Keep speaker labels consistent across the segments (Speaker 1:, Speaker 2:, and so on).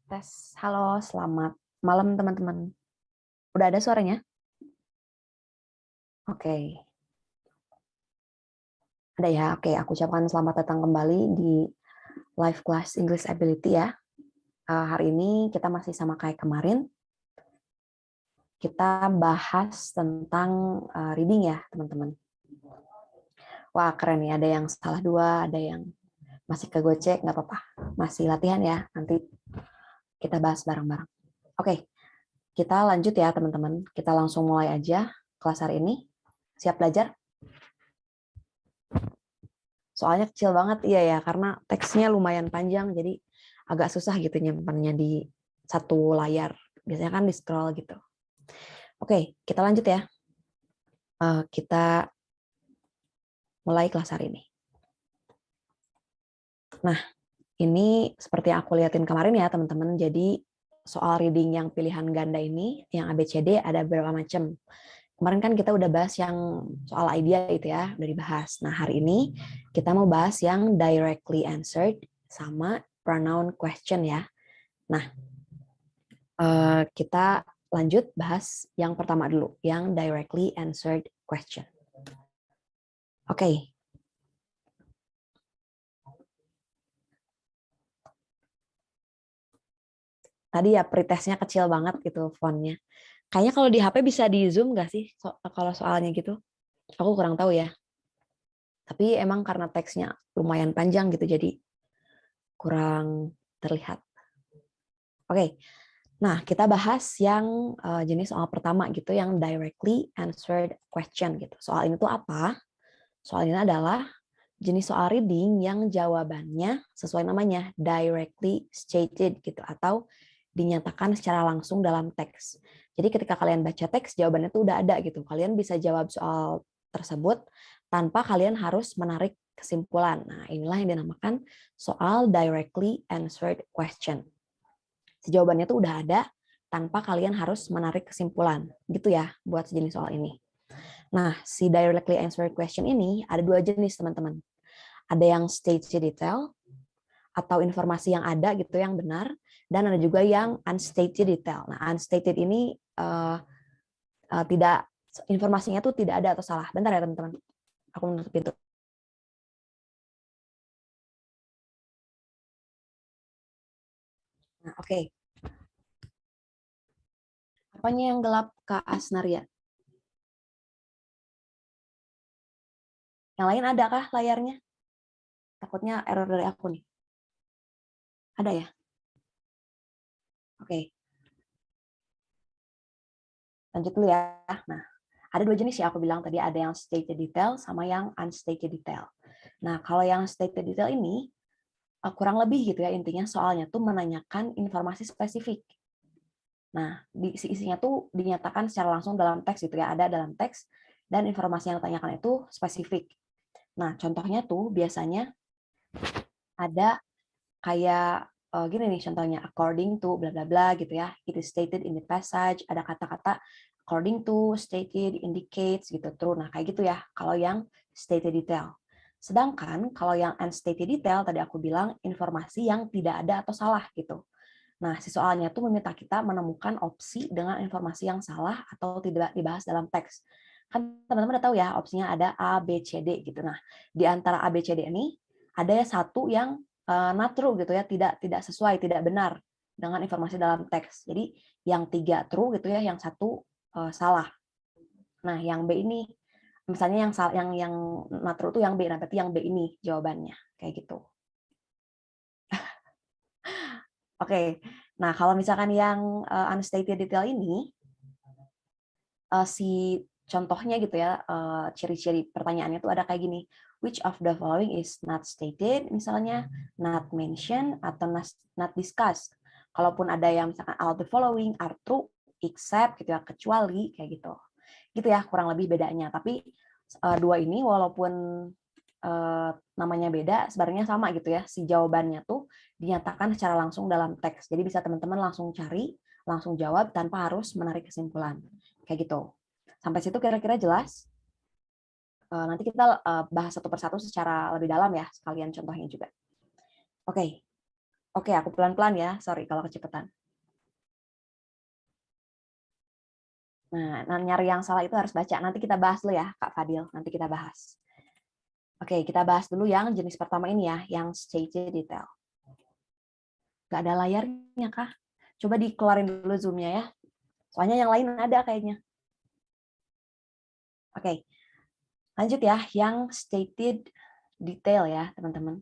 Speaker 1: Tes, halo, selamat malam teman-teman. Udah ada suaranya? Oke, ada ya. Oke, aku ucapkan selamat datang kembali di live class English Ability ya. Hari ini kita masih sama kayak kemarin. Kita bahas tentang reading ya teman-teman. Wah keren nih, ada yang salah dua, ada yang masih kegocek, nggak apa-apa. Masih latihan ya, nanti kita bahas bareng-bareng. Oke, kita lanjut ya teman-teman. Kita langsung mulai aja kelas hari ini. Siap belajar? Soalnya kecil banget, iya ya, karena teksnya lumayan panjang, jadi agak susah gitu nyimpannya di satu layar. Biasanya kan di scroll gitu. Oke, kita lanjut ya. Kita mulai kelas hari ini. Nah, ini seperti yang aku lihatin kemarin ya teman-teman. Jadi soal reading yang pilihan ganda ini, yang ABCD ada beberapa macam. Kemarin kan kita udah bahas yang soal idea itu ya, udah dibahas. Nah, hari ini kita mau bahas yang directly answered sama pronoun question ya. Nah, kita lanjut bahas yang pertama dulu, yang directly answered question. Oke. Tadi ya pretestnya kecil banget gitu fontnya. Kayaknya kalau di HP bisa di zoom nggak sih kalau soalnya gitu? Aku kurang tahu ya. Tapi emang karena teksnya lumayan panjang gitu, jadi kurang terlihat. Oke, nah kita bahas yang jenis soal pertama gitu, yang directly answered question gitu. Soal ini tuh apa? Soal ini adalah jenis soal reading yang jawabannya sesuai namanya, directly stated gitu, atau dinyatakan secara langsung dalam teks. Jadi ketika kalian baca teks, jawabannya tuh udah ada gitu. Kalian bisa jawab soal tersebut tanpa kalian harus menarik kesimpulan. Nah, inilah yang dinamakan soal directly answered question. Jawabannya tuh udah ada tanpa kalian harus menarik kesimpulan. Gitu ya buat sejenis soal ini. Nah, si directly answered question ini ada dua jenis, teman-teman. Ada yang stated detail atau informasi yang ada gitu yang benar, dan ada juga yang unstated detail. Nah, unstated ini tidak, informasinya tuh tidak ada atau salah. Bentar ya teman-teman, aku menutup pintu. Nah, oke. Apanya yang gelap, Kak Asnaria? Yang lain adakah layarnya? Takutnya error dari aku nih. Ada ya? Oke. Lanjut dulu ya. Nah, ada dua jenis ya aku bilang tadi, ada yang stated detail sama yang unstated detail. Nah, kalau yang stated detail ini kurang lebih gitu ya intinya, soalnya tuh menanyakan informasi spesifik. Nah, isinya tuh dinyatakan secara langsung dalam teks gitu ya, ada dalam teks, dan informasi yang ditanyakan itu spesifik. Nah, contohnya tuh biasanya ada kayak gini nih contohnya, according to bla bla bla gitu ya. It is stated in the passage, ada kata-kata according to, stated, indicates gitu, true. Nah, kayak gitu ya kalau yang stated detail. Sedangkan kalau yang unstated detail tadi aku bilang informasi yang tidak ada atau salah gitu. Nah, si soalnya tuh meminta kita menemukan opsi dengan informasi yang salah atau tidak dibahas dalam teks. Kan teman-teman udah tahu ya, opsinya ada A, B, C, D gitu. Nah, di antara A, B, C, D ini ada satu yang not true gitu ya, tidak sesuai, tidak benar dengan informasi dalam teks. Jadi yang 3 true gitu ya, yang satu salah. Nah, yang B ini misalnya yang not true itu yang B, nah berarti yang B ini jawabannya kayak gitu. Oke. Nah, kalau misalkan yang unstated detail ini si contohnya gitu ya, ciri-ciri pertanyaannya tuh ada kayak gini. Which of the following is not stated, misalnya not mentioned atau not discussed. Kalaupun ada yang misalkan all the following are true except gitu ya, kecuali kayak gitu. Gitu ya, kurang lebih bedanya. Tapi dua ini walaupun namanya beda, sebenarnya sama gitu ya. Si jawabannya tuh dinyatakan secara langsung dalam teks. Jadi bisa teman-teman langsung cari, langsung jawab tanpa harus menarik kesimpulan. Kayak gitu. Sampai situ kira-kira jelas? Nanti kita bahas satu persatu secara lebih dalam ya, sekalian contohnya juga. Oke. Oke, aku pelan-pelan ya. Sorry kalau kecepatan. Nah, nyari yang salah itu harus baca. Nanti kita bahas dulu ya, Kak Fadil. Nanti kita bahas. Oke, kita bahas dulu yang jenis pertama ini ya, yang stated detail. Nggak ada layarnya, Kak. Coba dikeluarin dulu Zoom-nya ya. Soalnya yang lain ada kayaknya. Oke, lanjut ya. Yang stated detail ya, teman-teman.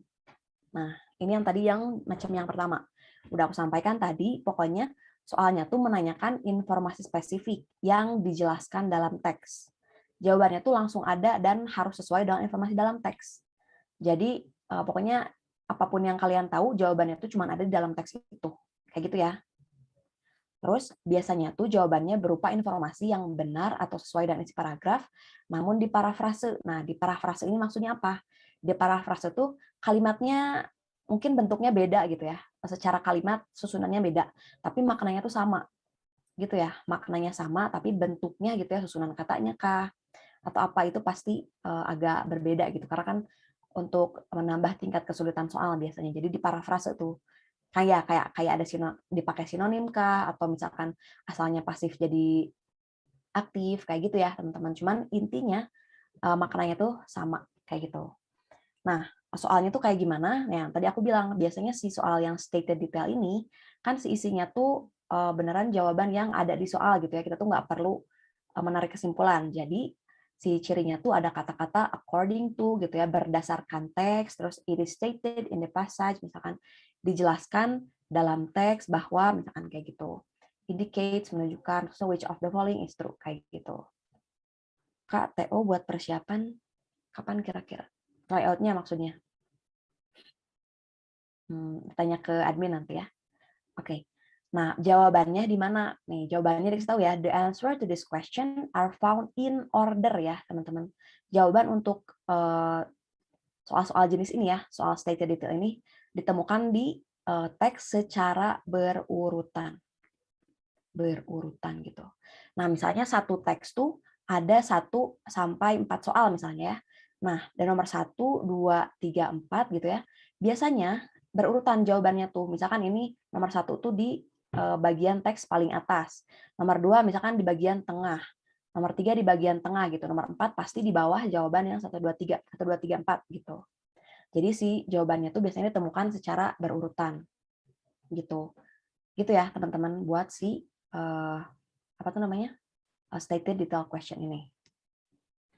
Speaker 1: Nah, ini yang tadi yang macam yang pertama. Udah aku sampaikan tadi, pokoknya soalnya tuh menanyakan informasi spesifik yang dijelaskan dalam teks. Jawabannya tuh langsung ada dan harus sesuai dengan informasi dalam teks. Jadi, pokoknya apapun yang kalian tahu, jawabannya tuh cuma ada di dalam teks itu. Kayak gitu ya. Terus biasanya tuh jawabannya berupa informasi yang benar atau sesuai dengan isi paragraf, namun diparafrase. Nah, diparafrase ini maksudnya apa? Diparafrase tuh kalimatnya mungkin bentuknya beda gitu ya. Secara kalimat susunannya beda, tapi maknanya tuh sama. Gitu ya. Maknanya sama tapi bentuknya gitu ya, susunan katanya kah atau apa itu pasti agak berbeda gitu. Karena kan untuk menambah tingkat kesulitan soal biasanya. Jadi diparafrase tuh kayak ada dipakai sinonim kah atau misalkan asalnya pasif jadi aktif kayak gitu ya teman-teman. Cuman intinya maknanya tuh sama kayak gitu. Nah, soalnya tuh kayak gimana? Nah, tadi aku bilang biasanya si soal yang stated detail ini kan si isinya tuh beneran jawaban yang ada di soal gitu ya. Kita tuh nggak perlu menarik kesimpulan. Jadi si cirinya tuh ada kata-kata according to gitu ya, berdasarkan teks, terus it is stated in the passage, misalkan dijelaskan dalam teks bahwa misalkan kayak gitu. Indicates menunjukkan, so which of the following is true kayak gitu. Kak, TO buat persiapan kapan kira-kira? Layoutnya maksudnya. Tanya ke admin nanti ya. Oke. Nah, jawabannya di mana? Nih, jawabannya dikasih tahu ya. The answer to this question are found in order ya, teman-teman. Jawaban untuk soal-soal jenis ini ya, soal stated detail ini ditemukan di teks secara berurutan. Berurutan gitu. Nah, misalnya satu teks tuh ada 1 sampai 4 soal misalnya ya. Nah, dan nomor 1, 2, 3, 4 gitu ya. Biasanya berurutan jawabannya tuh. Misalkan ini nomor 1 tuh di bagian teks paling atas. Nomor 2 misalkan di bagian tengah. Nomor 3 di bagian tengah gitu. Nomor 4 pasti di bawah jawaban yang 1, 2, 3, 1, 2, 3, 4 gitu. Jadi si jawabannya tuh biasanya ditemukan secara berurutan gitu. Gitu ya, teman-teman buat si apa tuh namanya? Stated detail question ini.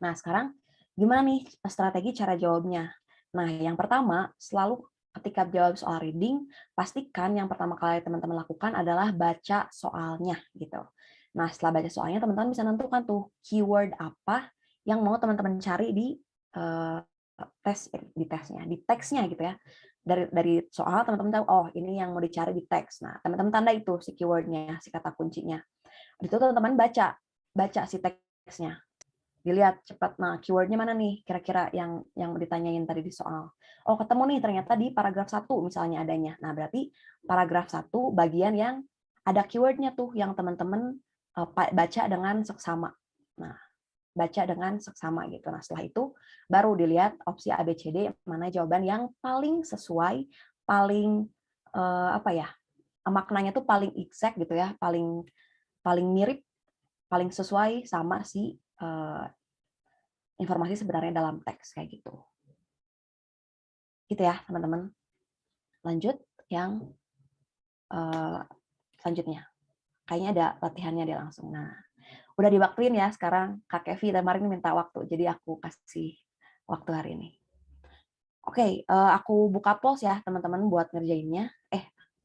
Speaker 1: Nah, sekarang gimana nih strategi cara jawabnya? Nah, yang pertama, selalu ketika jawab soal reading, pastikan yang pertama kali teman-teman lakukan adalah baca soalnya gitu. Nah, setelah baca soalnya, teman-teman bisa nentukan tuh keyword apa yang mau teman-teman cari di tesnya, di teksnya gitu ya. Dari soal teman-teman tahu, oh ini yang mau dicari di teks. Nah, teman-teman tanda itu si keywordnya, si kata kuncinya. Itu teman-teman baca si teksnya. dilihat cepat. Nah, keywordnya mana nih kira-kira yang ditanyain tadi di soal. Oh, ketemu nih ternyata di paragraf 1 misalnya adanya. Nah, berarti paragraf 1 bagian yang ada keywordnya tuh yang teman-teman baca dengan seksama. Nah, baca dengan seksama gitu. Nah, setelah itu baru dilihat opsi A, B, C, D mana jawaban yang paling sesuai, paling apa ya? Maknanya tuh paling exact gitu ya, paling mirip, paling sesuai sama si informasi sebenarnya dalam teks kayak gitu. Gitu ya, teman-teman. Lanjut yang selanjutnya. Kayaknya ada latihannya dia langsung. Nah, udah diwaktuin ya sekarang Kak Kevi kemarin minta waktu, jadi aku kasih waktu hari ini. Oke, aku buka polls ya teman-teman buat ngerjainnya.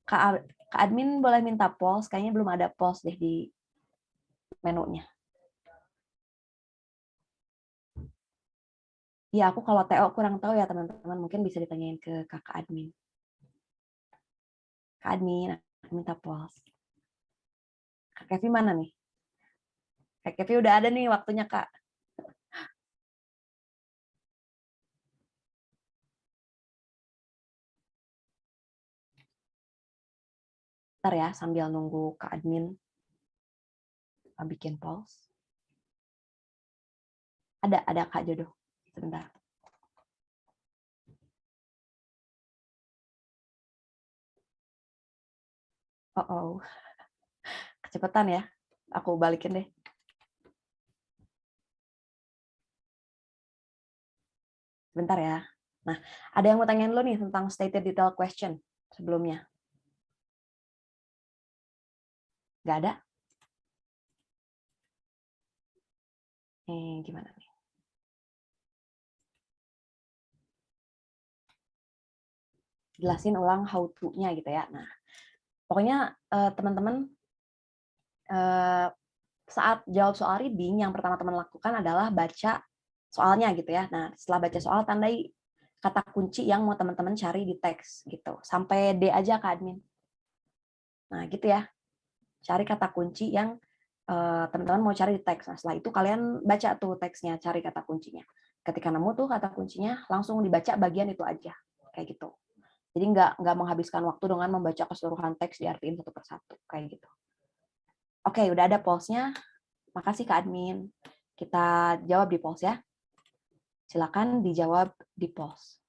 Speaker 1: Kak admin boleh minta polls, kayaknya belum ada polls deh di menunya. Ya, aku kalau TO kurang tahu ya teman-teman, mungkin bisa ditanyain ke kakak admin. Kak admin, aku minta polls. Kak Kevi mana nih? Kak Kevi udah ada nih waktunya, Kak. Ntar ya, sambil nunggu Kak admin bikin polls. Ada Kak Jodoh. Sebentar. Oh. Kecepatan ya. Aku balikin deh. Sebentar ya. Nah, ada yang mau tanyain lo nih tentang stated detail question sebelumnya? Nggak ada? Gimana nih? Jelasin ulang how to-nya gitu ya. Nah, pokoknya teman-teman saat jawab soal reading, yang pertama teman lakukan adalah baca soalnya gitu ya. Nah, setelah baca soal, tandai kata kunci yang mau teman-teman cari di teks gitu. Sampai D aja Kak admin. Nah, gitu ya. Cari kata kunci yang teman-teman mau cari di teks. Nah, setelah itu kalian baca tuh teksnya, cari kata kuncinya. Ketika nemu tuh kata kuncinya, langsung dibaca bagian itu aja. Kayak gitu. Jadi nggak menghabiskan waktu dengan membaca keseluruhan teks diartiin satu persatu. Kayak gitu. Oke, udah ada polls-nya. Makasih Kak admin. Kita jawab di polls ya. Silakan dijawab di polls.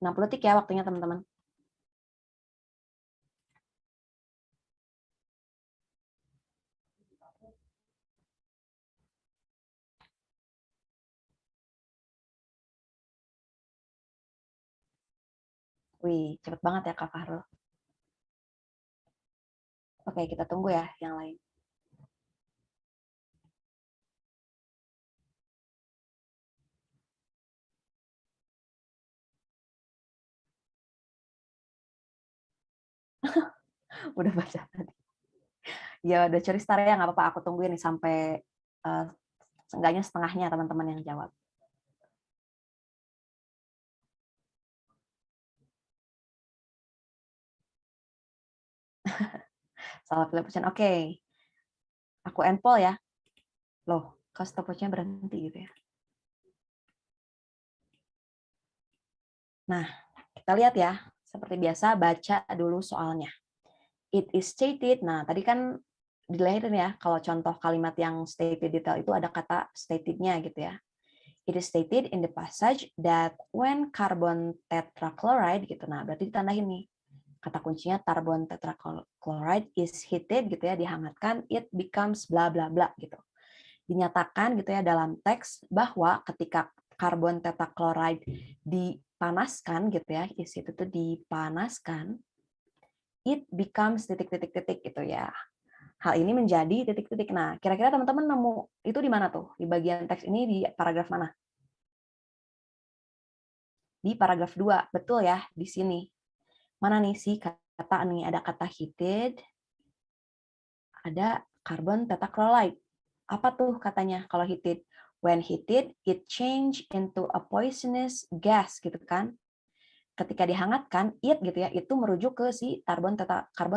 Speaker 1: 60 detik ya waktunya teman-teman. Wih, cepet banget ya Kak Fahrul. Oke, kita tunggu ya yang lain. Udah baca tadi. Ya udah curi star ya, nggak apa-apa. Aku tungguin nih sampai seenggaknya setengahnya teman-teman yang jawab. Salah pilih option. Oke. Aku end poll ya. Loh, kok stopwatch-nya berhenti gitu ya. Nah, kita lihat ya. Seperti biasa, baca dulu soalnya. It is stated. Nah, tadi kan dilahirin ya, kalau contoh kalimat yang stated detail itu ada kata stated-nya gitu ya. It is stated in the passage that when carbon tetrachloride gitu. Nah, berarti ditandain nih. Kata kuncinya carbon tetrachloride is heated gitu ya, dihangatkan, it becomes bla bla bla gitu. Dinyatakan gitu ya dalam teks bahwa ketika karbon tetrachloride dipanaskan gitu ya, is itu tuh dipanaskan, it becomes titik-titik-titik gitu ya. Hal ini menjadi titik-titik. Nah, kira-kira teman-teman nemu itu di mana tuh? Di bagian teks ini di paragraf mana? Di paragraf 2. Betul ya, di sini. Mana nih sih kata nih? Ada kata heated, ada carbon tetrachloride. Apa tuh katanya kalau heated? When heated, it change into a poisonous gas gitu kan. Ketika dihangatkan, it gitu ya, itu merujuk ke si karbon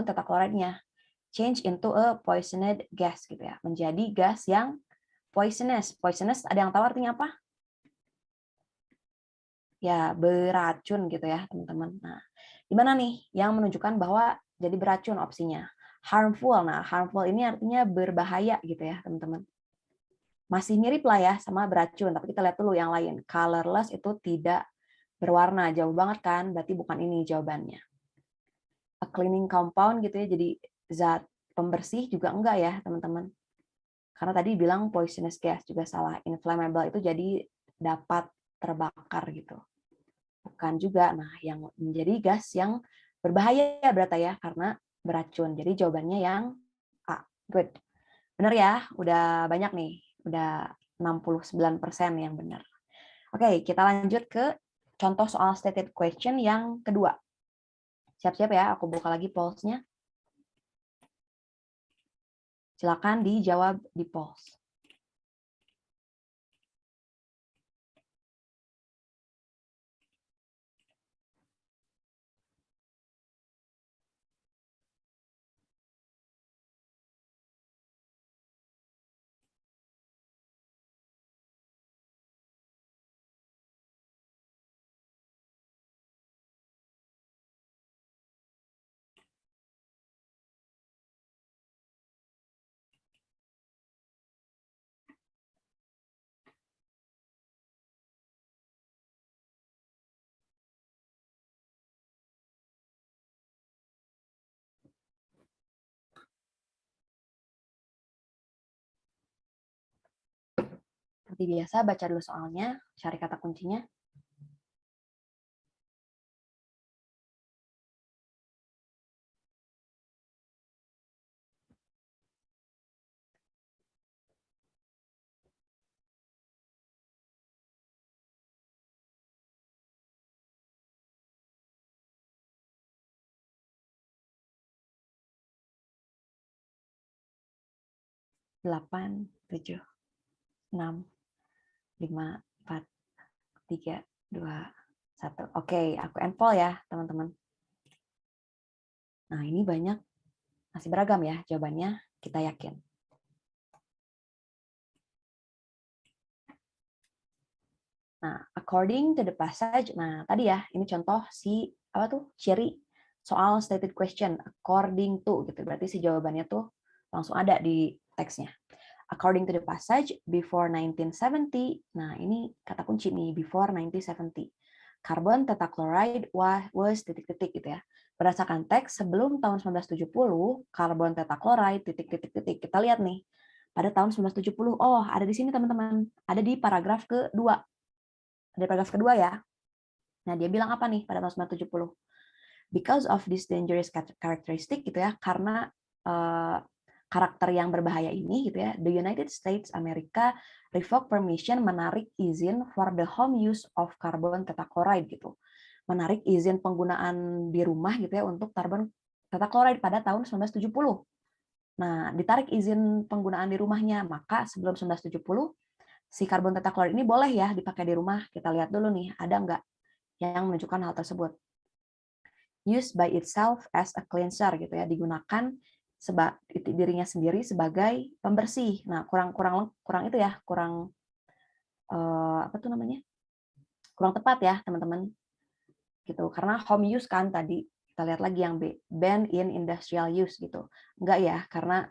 Speaker 1: tetrachloride-nya. Change into a poisoned gas gitu ya, menjadi gas yang Poisonous. Poisonous ada yang tahu artinya apa? Ya, beracun gitu ya, teman-teman. Nah, gimana nih yang menunjukkan bahwa jadi beracun opsinya? Harmful. Nah, harmful ini artinya berbahaya gitu ya, teman-teman. Masih mirip lah ya sama beracun, tapi kita lihat dulu yang lain. Colorless itu tidak berwarna, jauh banget kan? Berarti bukan ini jawabannya. A cleaning compound gitu ya, jadi zat pembersih juga enggak ya, teman-teman. Karena tadi bilang poisonous gas juga salah. Inflammable itu jadi dapat terbakar gitu. Bukan juga. Nah, yang menjadi gas yang berbahaya berarti ya karena beracun. Jadi jawabannya yang A. Good. Benar ya? Udah banyak nih. Udah 69% yang benar. Oke, kita lanjut ke contoh soal stated question yang kedua. Siap-siap ya, aku buka lagi polls-nya. Silakan dijawab di polls. Seperti biasa, baca dulu soalnya, cari kata kuncinya. Delapan, 7, 6, 5, 4, 3, 2, 1. Oke, aku enpol ya, teman-teman. Nah, ini banyak, masih beragam ya jawabannya, kita yakin. Nah, according to the passage, nah tadi ya, ini contoh si, apa tuh, ciri soal stated question, according to, gitu. Berarti si jawabannya tuh langsung ada di teksnya. According to the passage, before 1970, nah ini kata kunci nih, before 1970. Carbon tetrachloride was titik-titik gitu ya. Berdasarkan teks, sebelum tahun 1970, karbon tetrachloride titik-titik-titik. Kita lihat nih, pada tahun 1970, oh ada di sini teman-teman, ada di paragraf kedua. Ada paragraf kedua ya. Nah dia bilang apa nih pada tahun 1970? Because of this dangerous characteristic gitu ya, karena karakter yang berbahaya ini gitu ya, the United States Amerika revoke permission, menarik izin for the home use of carbon tetrachloride gitu. Menarik izin penggunaan di rumah gitu ya untuk karbon tetrachloride pada tahun 1970. Nah, ditarik izin penggunaan di rumahnya, maka sebelum 1970 si karbon tetrachloride ini boleh ya dipakai di rumah. Kita lihat dulu nih, ada nggak yang menunjukkan hal tersebut. Used by itself as a cleanser gitu ya, digunakan dirinya sendiri sebagai pembersih. Nah, kurang itu ya, kurang apa tuh namanya? Kurang tepat ya, teman-teman. Gitu. Karena home use kan tadi kita lihat lagi yang B, ban in industrial use gitu. Enggak ya, karena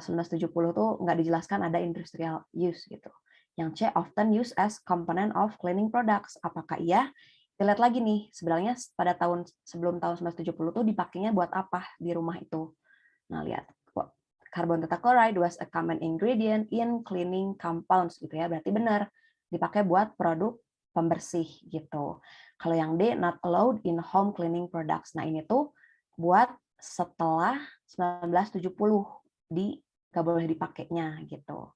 Speaker 1: 1970 tuh nggak dijelaskan ada industrial use gitu. Yang C, often used as component of cleaning products. Apakah iya? Kita lihat lagi nih, sebenarnya pada sebelum tahun 1970 tuh dipakainya buat apa di rumah itu. Nah, lihat. Carbon tetrachloride was a common ingredient in cleaning compounds gitu ya. Berarti benar dipakai buat produk pembersih gitu. Kalau yang D, not allowed in home cleaning products. Nah, ini tuh buat setelah 1970 nggak boleh dipakainya gitu.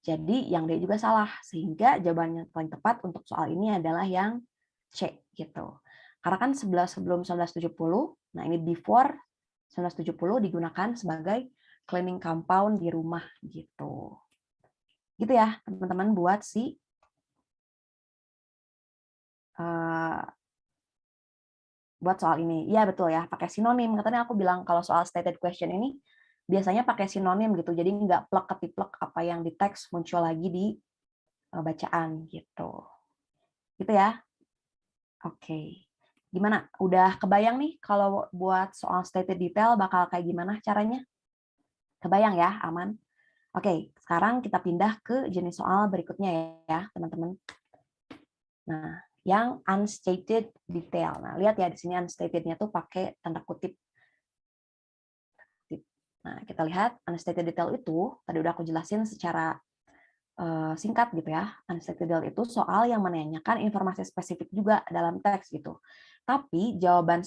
Speaker 1: Jadi yang D juga salah, sehingga jawabannya paling tepat untuk soal ini adalah yang C gitu. Karena kan sebelum 1970, nah ini before 1970 digunakan sebagai cleaning compound di rumah gitu. Gitu ya teman-teman buat buat soal ini. Iya betul ya, pakai sinonim. Katanya aku bilang kalau soal stated question ini biasanya pakai sinonim gitu. Jadi nggak plek ketiplek apa yang di teks muncul lagi di bacaan gitu. Gitu ya. Oke. Gimana? Udah kebayang nih kalau buat soal stated detail bakal kayak gimana caranya? Kebayang ya, aman? Oke, sekarang kita pindah ke jenis soal berikutnya ya, teman-teman. Nah, yang unstated detail. Nah, lihat ya di sini unstated-nya tuh pakai tanda kutip. Nah, kita lihat unstated detail itu tadi udah aku jelasin secara singkat gitu ya. Unstated detail itu soal yang menanyakan informasi spesifik juga dalam teks gitu. Tapi jawaban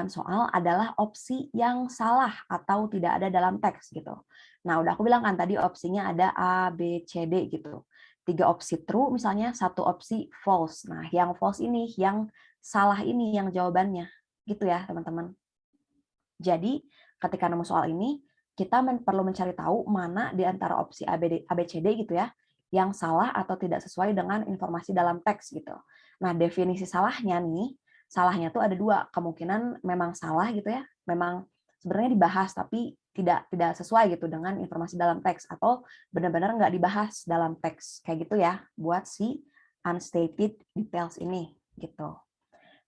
Speaker 1: soal adalah opsi yang salah atau tidak ada dalam teks gitu. Nah, udah aku bilang kan tadi opsinya ada A, B, C, D gitu. 3 opsi true misalnya, 1 opsi false. Nah, yang false ini, yang salah ini yang jawabannya. Gitu ya, teman-teman. Jadi, ketika nemu soal ini, kita perlu mencari tahu mana di antara opsi A, B, C, D gitu ya, yang salah atau tidak sesuai dengan informasi dalam teks gitu. Nah, definisi salahnya nih, salahnya tuh ada 2, kemungkinan memang salah gitu ya, memang sebenarnya dibahas tapi tidak sesuai gitu dengan informasi dalam teks, atau benar-benar nggak dibahas dalam teks kayak gitu ya, buat si unstated details ini gitu.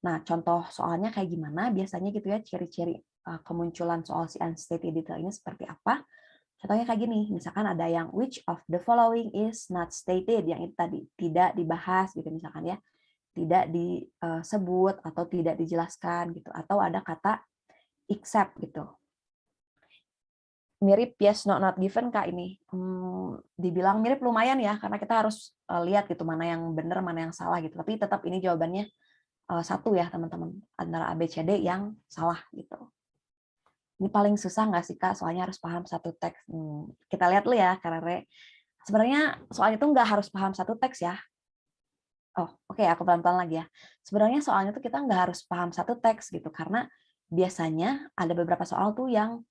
Speaker 1: Nah, contoh soalnya kayak gimana biasanya gitu ya, ciri-ciri kemunculan soal si unstated detail ini seperti apa. Contohnya kayak gini, misalkan ada yang which of the following is not stated, yang itu tadi tidak dibahas gitu misalkan ya, tidak disebut atau tidak dijelaskan gitu, atau ada kata except gitu. Mirip yes, no, not given Kak ini. Dibilang mirip lumayan ya, karena kita harus lihat gitu mana yang benar, mana yang salah gitu. Tapi tetap ini jawabannya satu ya teman-teman, antara A, B, C, D yang salah gitu. Ini paling susah nggak sih Kak? Soalnya harus paham satu teks. Kita lihat dulu ya, Karare. Sebenarnya soal itu nggak harus paham satu teks ya. Oh, oke, aku pelan-pelan lagi ya. Sebenarnya soalnya tuh kita nggak harus paham satu teks gitu, karena biasanya ada beberapa soal tuh yang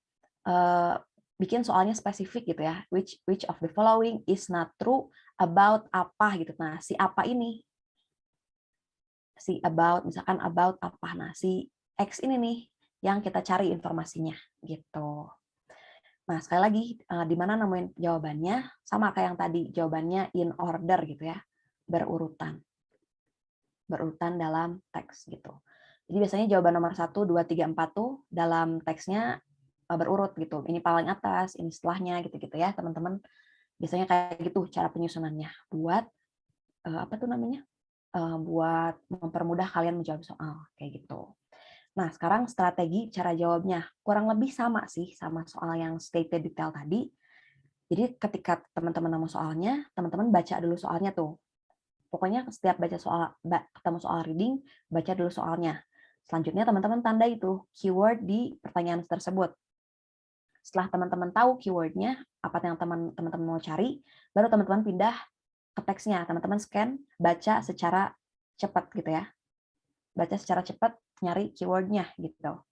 Speaker 1: bikin soalnya spesifik gitu ya. Which of the following is not true about apa gitu. Nah, si apa ini? Si about, misalkan about apa. Nah, si X ini nih yang kita cari informasinya gitu. Nah, sekali lagi, di mana nemuin jawabannya, sama kayak yang tadi, jawabannya in order gitu ya, berurutan. Berurutan dalam teks gitu. Jadi biasanya jawaban nomor 1, 2, 3, 4 tuh dalam teksnya berurut gitu. Ini paling atas, ini setelahnya gitu-gitu ya, teman-teman. Biasanya kayak gitu cara penyusunannya. Buat, apa tuh namanya, buat mempermudah kalian menjawab soal, kayak gitu. Nah, sekarang strategi cara jawabnya. Kurang lebih sama sih, sama soal yang stated detail tadi. Jadi ketika teman-teman nemu soalnya, teman-teman baca dulu soalnya tuh. Pokoknya setiap baca soal, ketemu soal reading, baca dulu soalnya. Selanjutnya teman-teman tanda itu keyword di pertanyaan tersebut. Setelah teman-teman tahu keywordnya, apa yang teman-teman mau cari, baru teman-teman pindah ke teksnya. Teman-teman scan, baca secara cepat gitu ya. Baca secara cepat, nyari keywordnya gitu.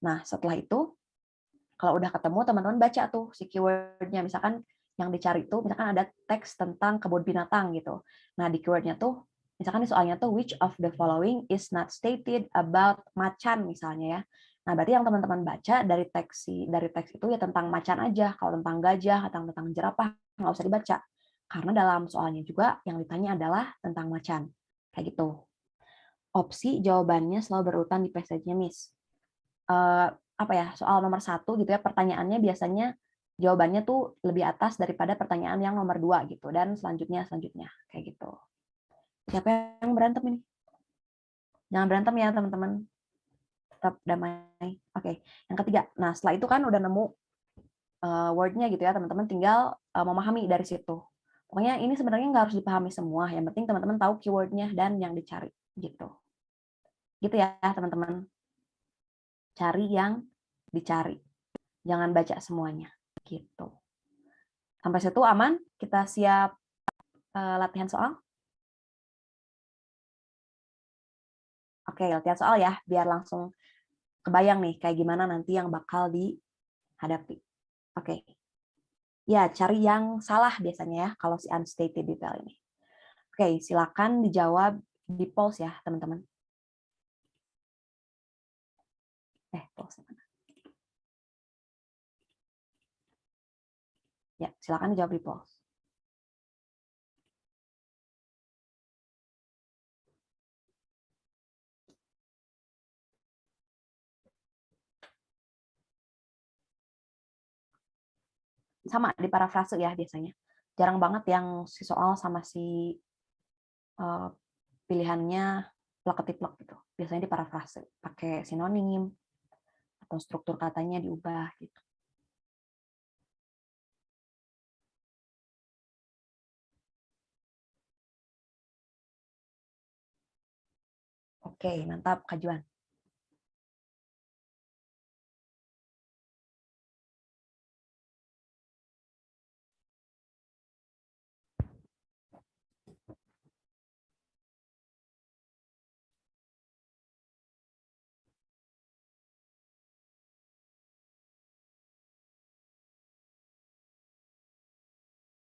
Speaker 1: Nah, setelah itu, kalau udah ketemu, teman-teman baca tuh si keywordnya. Misalkan yang dicari itu, misalkan ada teks tentang kebun binatang gitu. Nah, di keywordnya tuh, misalkan di soalnya tuh, which of the following is not stated about macan misalnya ya. Nah, berarti yang teman-teman baca dari teks itu ya tentang macan aja. Kalau tentang gajah, tentang jerapah, nggak usah dibaca. Karena dalam soalnya juga yang ditanya adalah tentang macan. Kayak gitu. Opsi jawabannya selalu berurutan di passage-nya, Miss. Apa ya, soal nomor 1 gitu ya, pertanyaannya biasanya jawabannya tuh lebih atas daripada pertanyaan yang nomor 2 gitu, dan selanjutnya kayak gitu. Siapa yang berantem ini? Jangan berantem ya teman-teman, tetap damai. Oke, yang ketiga. Nah, setelah itu kan udah nemu word-nya gitu ya, teman-teman tinggal memahami dari situ. Pokoknya ini sebenarnya nggak harus dipahami semua, yang penting teman-teman tahu keyword-nya dan yang dicari gitu. Gitu ya teman-teman. Cari yang dicari. Jangan baca semuanya gitu. Sampai situ aman? Kita siap latihan soal? Oke, latihan soal ya, biar langsung kebayang nih kayak gimana nanti yang bakal dihadapi. Oke. Ya, cari yang salah biasanya ya kalau si unstated detail ini. Oke, silakan dijawab di pause ya, teman-teman. Pause. Ya, silakan dijawab di polls. Sama di parafrase ya biasanya. Jarang banget yang si soal sama si pilihannya plek-ketiplek gitu. Biasanya di parafrase, pakai sinonim atau struktur katanya diubah gitu. Oke, mantap Kak Juan.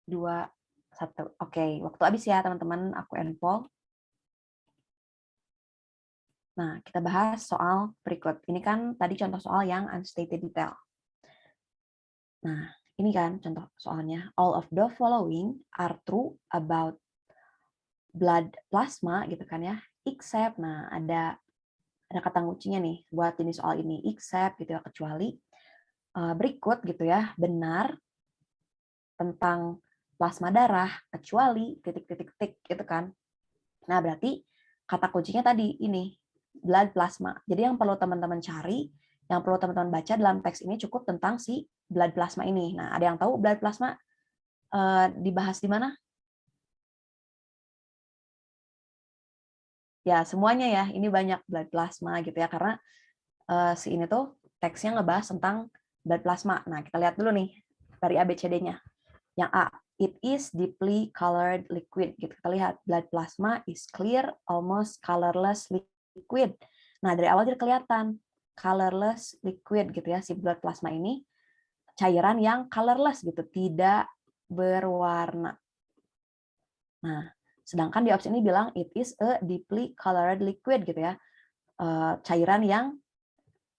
Speaker 1: Dua, satu. Oke, waktu habis ya teman-teman, aku end poll. Nah, kita bahas soal berikut. Ini kan tadi contoh soal yang unstated detail. Nah, ini kan contoh soalnya. All of the following are true about blood plasma gitu kan ya. Except, nah ada kata kuncinya nih buat jenis soal ini. Except gitu ya, kecuali berikut gitu ya, benar tentang plasma darah, kecuali titik-titik-titik gitu kan. Nah, berarti kata kuncinya tadi ini, blood plasma. Jadi yang perlu teman-teman cari, yang perlu teman-teman baca dalam teks ini cukup tentang si blood plasma ini. Nah, ada yang tahu blood plasma dibahas di mana? Ya, semuanya ya. Ini banyak blood plasma gitu ya, karena si ini tuh teksnya ngebahas tentang blood plasma. Nah, kita lihat dulu nih dari ABCD-nya. Yang A, it is deeply colored liquid. Gitu. Kita lihat blood plasma is clear, almost colorless liquid. Nah, dari awal jadi kelihatan colorless liquid gitu ya, si blood plasma ini cairan yang colorless gitu, tidak berwarna. Nah, sedangkan di opsi ini bilang it is a deeply colored liquid gitu ya, cairan yang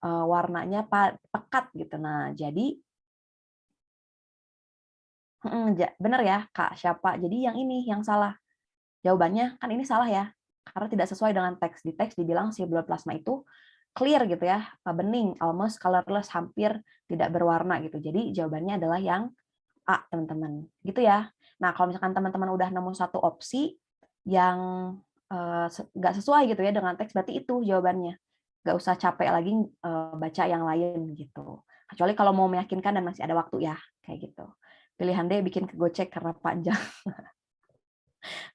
Speaker 1: warnanya pekat gitu. Nah, jadi benar ya Kak, siapa? Jadi yang ini yang salah. Jawabannya kan ini salah ya, karena tidak sesuai dengan teks. Di teks dibilang si blood plasma itu clear gitu ya, bening, almost colorless, hampir tidak berwarna gitu. Jadi jawabannya adalah yang A, teman-teman. Gitu ya. Nah, kalau misalkan teman-teman udah nemu satu opsi yang nggak sesuai gitu ya dengan teks, berarti itu jawabannya. Nggak usah capek lagi baca yang lain gitu. Kecuali kalau mau meyakinkan dan masih ada waktu ya, kayak gitu. Pilihan D bikin kegocek karena panjang.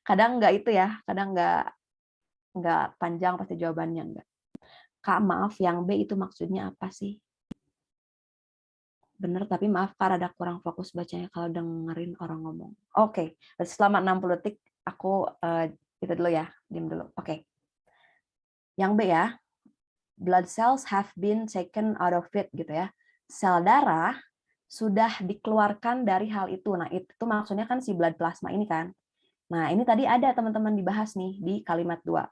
Speaker 1: Kadang nggak itu ya, kadang nggak panjang pasti jawabannya nggak. Kak, maaf yang B itu maksudnya apa sih? Bener, tapi maaf Kak, ada kurang fokus bacanya kalau dengerin orang ngomong. Oke, selama 60 detik aku itu dulu ya, diam dulu. Oke. Yang B ya, blood cells have been taken out of it gitu ya. Sel darah sudah dikeluarkan dari hal itu. Nah, itu maksudnya kan si blood plasma ini kan. Nah, ini tadi ada teman-teman dibahas nih di kalimat 2.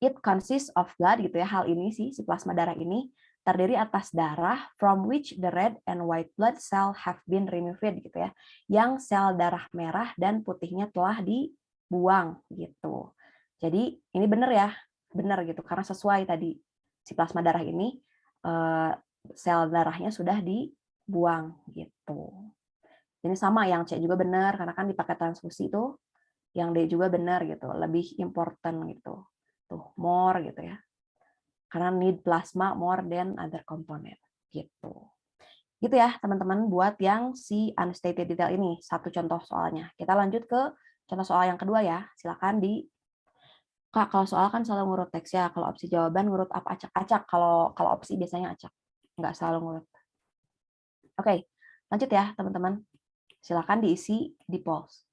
Speaker 1: It consists of blood gitu ya. Hal ini sih si plasma darah ini terdiri atas darah from which the red and white blood cell have been removed gitu ya. Yang sel darah merah dan putihnya telah dibuang gitu. Jadi ini benar ya, benar gitu karena sesuai tadi si plasma darah ini sel darahnya sudah dibuang gitu. Ini sama yang C juga benar karena kan dipakai transfusi itu, yang D juga benar gitu, lebih important gitu. Tuh, more gitu ya. Karena need plasma more than other component gitu. Gitu ya, teman-teman buat yang si unstated detail ini, satu contoh soalnya. Kita lanjut ke contoh soal yang kedua ya. Silakan di Kak, kalau soal kan selalu ngurut teks ya. Kalau opsi jawaban ngurut apa acak-acak. Kalau opsi biasanya acak. Nggak selalu ngurut. Oke, lanjut ya teman-teman. Silakan diisi di polls.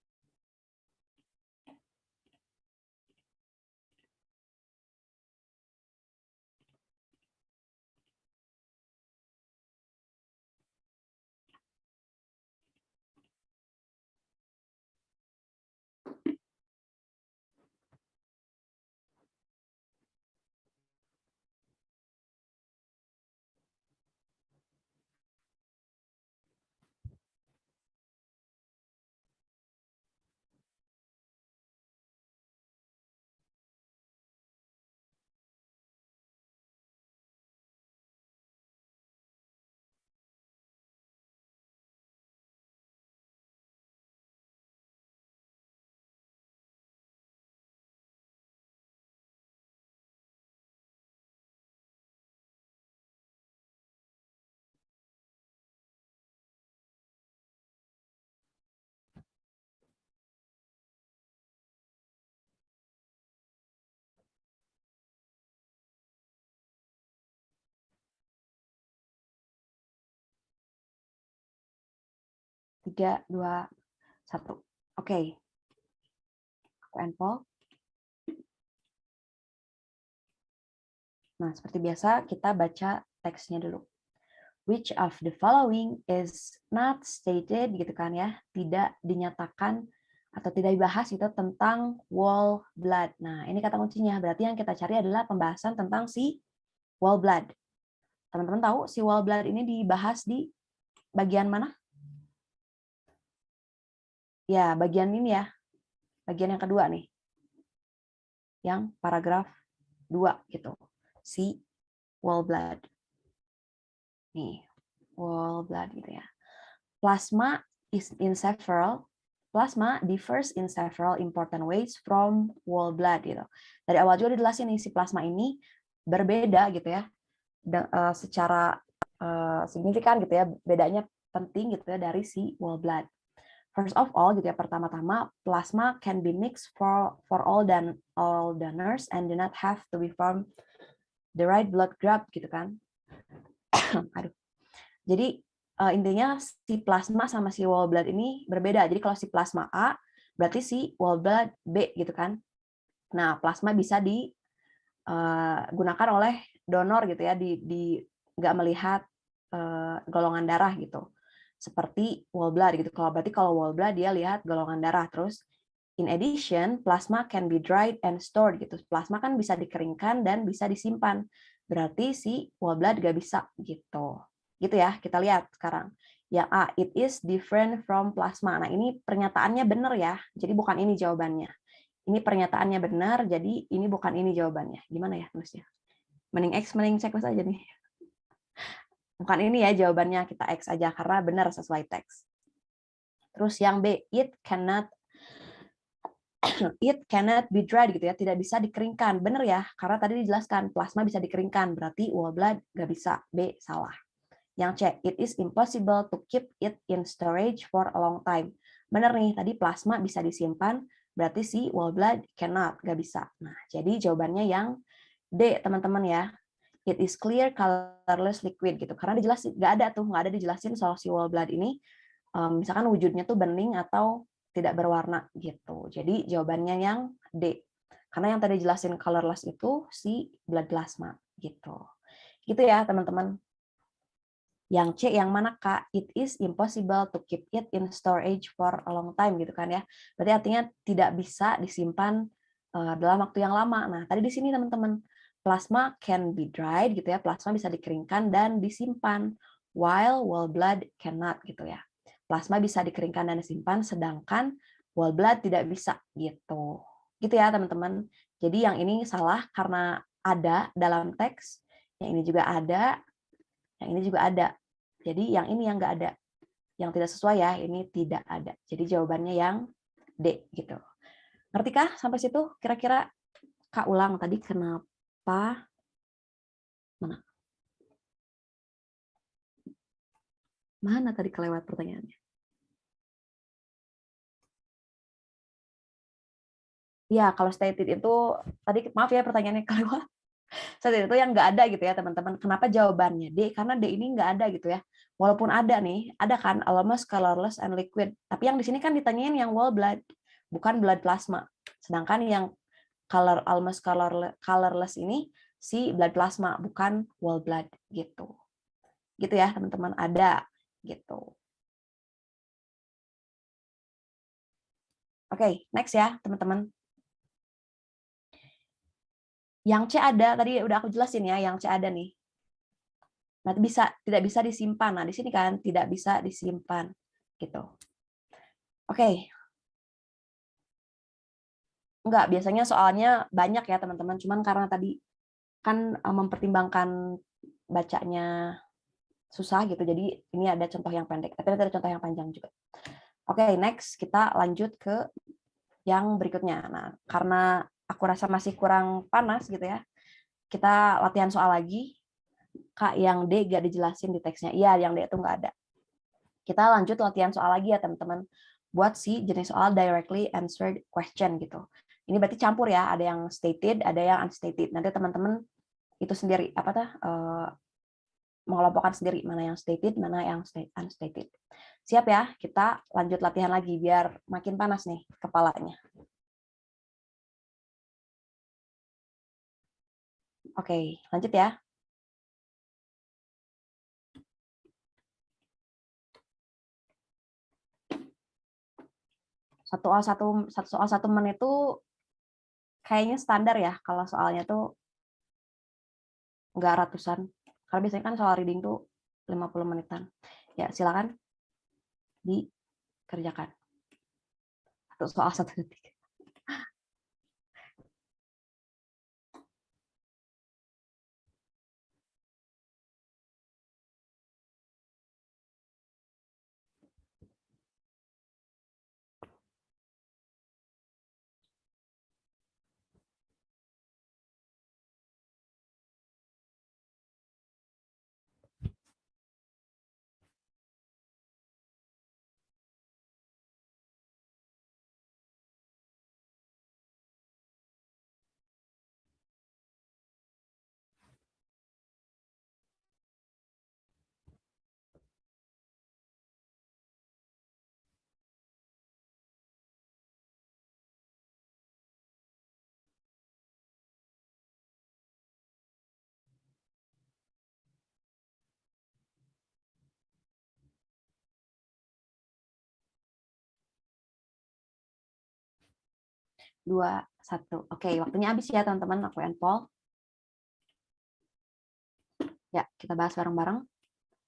Speaker 1: 3, 2, 1. Oke. Aku enpol. Nah, seperti biasa kita baca teksnya dulu. Which of the following is not stated gitu kan ya, tidak dinyatakan atau tidak dibahas itu tentang whole blood. Nah, ini kata kuncinya. Berarti yang kita cari adalah pembahasan tentang si whole blood. Teman-teman tahu si whole blood ini dibahas di bagian mana? Ya, bagian ini ya. Bagian yang kedua nih. Yang paragraf 2 gitu. Si whole blood. Nih, whole blood gitu ya. Plasma differs in several important ways from whole blood gitu. Dari awal juga dijelasin nih si plasma ini berbeda gitu ya. Secara signifikan gitu ya, bedanya penting gitu ya dari si whole blood. First of all gitu ya, pertama-tama plasma can be mixed for all donors and do not have to be from the right blood group gitu kan. Aduh. Jadi intinya si plasma sama si whole blood ini berbeda. Jadi kalau si plasma A berarti si whole blood B gitu kan. Nah, plasma bisa digunakan oleh donor gitu ya, di nggak melihat golongan darah gitu. Seperti whole blood gitu. Berarti kalau whole blood dia lihat golongan darah. Terus in addition, plasma can be dried and stored gitu. Plasma kan bisa dikeringkan dan bisa disimpan. Berarti si whole blood nggak bisa gitu. Gitu ya, kita lihat sekarang. Yang A, it is different from plasma. Nah, ini pernyataannya benar ya. Jadi bukan ini jawabannya. Ini pernyataannya benar, jadi ini bukan ini jawabannya. Gimana ya tulisnya? Mending X, mending check aja nih. Bukan ini ya jawabannya, kita X aja karena benar sesuai teks. Terus yang B, it cannot be dried gitu ya, tidak bisa dikeringkan. Benar ya, karena tadi dijelaskan plasma bisa dikeringkan, berarti whole blood nggak bisa. B, salah. Yang C, it is impossible to keep it in storage for a long time. Benar nih, tadi plasma bisa disimpan, berarti si whole blood cannot, nggak bisa. Nah, jadi jawabannya yang D, teman-teman ya. It is clear colorless liquid gitu. Karena dijelasin, nggak ada dijelasin soal si whole blood ini. Misalkan wujudnya tuh bening atau tidak berwarna gitu. Jadi jawabannya yang D. Karena yang tadi jelasin colorless itu si blood plasma gitu. Gitu ya teman-teman. Yang C yang mana Kak? It is impossible to keep it in storage for a long time gitu kan ya. Berarti artinya tidak bisa disimpan dalam waktu yang lama. Nah, tadi di sini teman-teman, plasma can be dried gitu ya. Plasma bisa dikeringkan dan disimpan while whole blood cannot gitu ya. Plasma bisa dikeringkan dan disimpan sedangkan whole blood tidak bisa gitu. Gitu ya, teman-teman. Jadi yang ini salah karena ada dalam teks, yang ini juga ada, yang ini juga ada. Jadi yang ini yang nggak ada. Yang tidak sesuai ya, ini tidak ada. Jadi jawabannya yang D gitu. Ngertikah sampai situ? Kira-kira Kak ulang tadi kenapa? Mana? Mana tadi kelewat pertanyaannya? Ya, kalau stated itu tadi maaf ya pertanyaannya kelewat. Stated itu yang nggak ada gitu ya teman-teman. Kenapa jawabannya D? Karena D ini nggak ada gitu ya. Walaupun ada nih, ada kan almost colorless and liquid. Tapi yang di sini kan ditanyain yang whole blood, bukan blood plasma. Sedangkan yang almost colorless ini si blood plasma, bukan whole blood gitu. Gitu ya teman-teman, ada gitu. Oke, next ya teman-teman. Yang C ada, tadi udah aku jelasin ya, yang C ada nih. Nah, tidak bisa disimpan. Nah, di sini kan tidak bisa disimpan gitu. Oke. Enggak, biasanya soalnya banyak ya teman-teman, cuman karena tadi kan mempertimbangkan bacanya susah gitu, jadi ini ada contoh yang pendek, tapi ada contoh yang panjang juga. Oke, next kita lanjut ke yang berikutnya. Nah, karena aku rasa masih kurang panas gitu ya, kita latihan soal lagi. Kak, yang D gak dijelasin di teksnya. Iya, yang D itu nggak ada. Kita lanjut latihan soal lagi ya teman-teman. Buat si jenis soal directly answered question gitu. Ini berarti campur ya, ada yang stated, ada yang unstated. Nanti teman-teman itu sendiri apa mengelompokkan sendiri mana yang stated, mana yang unstated. Siap ya? Kita lanjut latihan lagi biar makin panas nih kepalanya. Oke, lanjut ya. Satu soal 1 menit itu kayaknya standar ya kalau soalnya tuh nggak ratusan. Karena biasanya kan soal reading tuh 50 menitan. Ya, silakan dikerjakan. Satu soal 1 detik. Dua, satu. Oke, waktunya habis ya teman-teman. Aku and Paul. Ya, kita bahas bareng-bareng.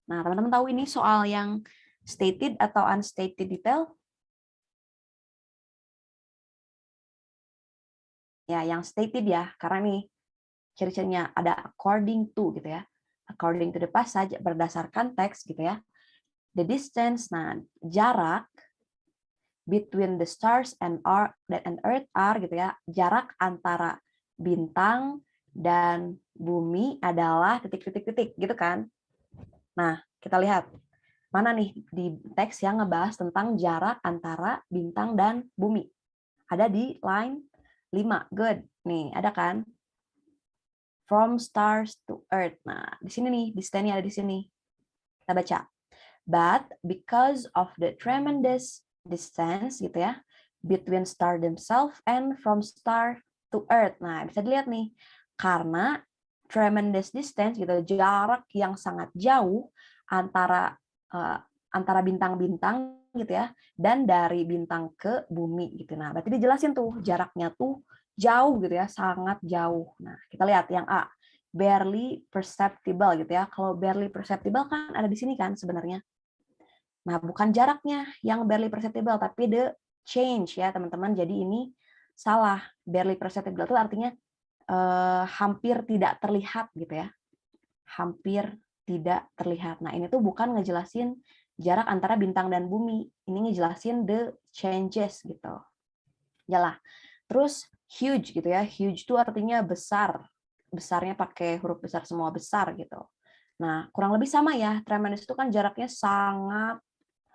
Speaker 1: Nah, teman-teman tahu ini soal yang stated atau unstated detail? Ya, yang stated ya, karena nih ciri-cirinya ada according to gitu ya. According to the passage berdasarkan teks gitu ya. The distance, nah jarak between the stars and earth are gitu ya. Jarak antara bintang dan bumi adalah titik-titik-titik gitu kan. Nah, kita lihat mana nih di teks yang ngebahas tentang jarak antara bintang dan bumi. Ada di line 5. Good. Nih, ada kan? From stars to earth. Nah, di sini nih, distance-nya ada di sini. Kita baca. But because of the tremendous distance gitu ya, between star themselves and from star to earth. Nah, bisa dilihat nih, karena tremendous distance gitu, jarak yang sangat jauh antara antara bintang-bintang gitu ya, dan dari bintang ke bumi gitu. Nah, berarti dijelasin tuh jaraknya tuh jauh gitu ya, sangat jauh. Nah, kita lihat yang A, barely perceptible gitu ya. Kalau barely perceptible kan ada di sini kan sebenarnya. Nah, bukan jaraknya yang barely perceptible, tapi the change ya teman-teman. Jadi ini salah. Barely perceptible itu artinya hampir tidak terlihat gitu ya. Hampir tidak terlihat. Nah, ini tuh bukan ngejelasin jarak antara bintang dan bumi. Ini ngejelasin the changes gitu. Yalah. Terus huge gitu ya. Huge itu artinya besar. Besarnya pakai huruf besar semua, besar gitu. Nah, kurang lebih sama ya. Tremendous itu kan jaraknya sangat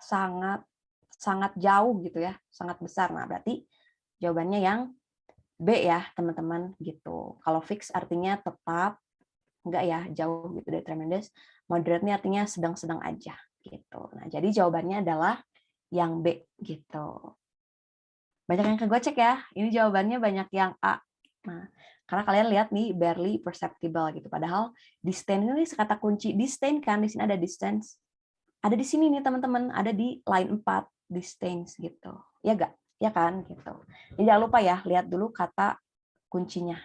Speaker 1: sangat sangat jauh gitu ya, sangat besar. Nah, berarti jawabannya yang B ya, teman-teman gitu. Kalau fix artinya tetap, enggak ya, jauh gitu dari tremendous. Moderate ini artinya sedang-sedang aja gitu. Nah, jadi jawabannya adalah yang B gitu. Banyak yang kegocek ya. Ini jawabannya banyak yang A. Nah, karena kalian lihat nih barely perceptible gitu. Padahal distance ini kata kunci distance kan, di sini ada distance. Ada di sini nih teman-teman, ada di line 4 distance gitu. Ya enggak? Ya kan gitu. Jadi jangan lupa ya, lihat dulu kata kuncinya